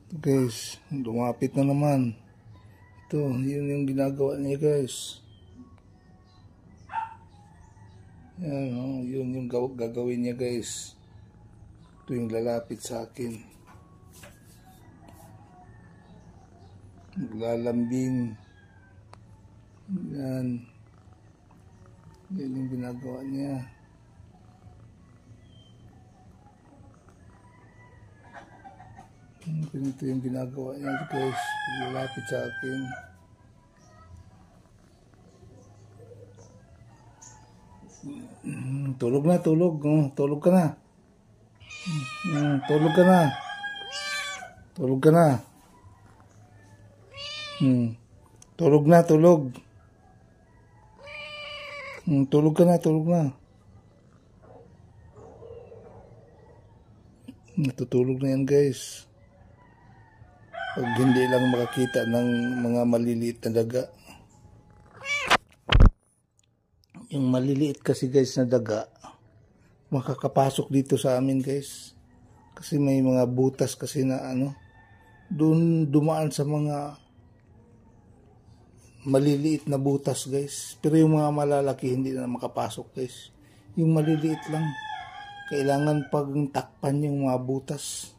Guys, lumapit na naman. Ito, yun yung ginagawa niya guys. Yan, oh, yun yung gagawin niya guys. Ito yung lalapit sa akin. Maglalambing. Yan. Yan yung ginagawa niya. Ganito yung ginagawa niya guys. Lalapit sa akin. Tulog na, tulog. Tulog ka na. Tulog ka na. Tulog ka na. Tulog na, tulog. Tulog ka na, tulog na. Natutulog na yan guys. Pag hindi lang makakita ng mga maliliit na daga. Yung maliliit kasi guys na daga, makakapasok dito sa amin guys. Kasi may mga butas kasi na doon dumaan sa mga maliliit na butas guys. Pero yung mga malalaki hindi na makapasok guys. Yung maliliit lang, kailangan pag takpan yung mga butas.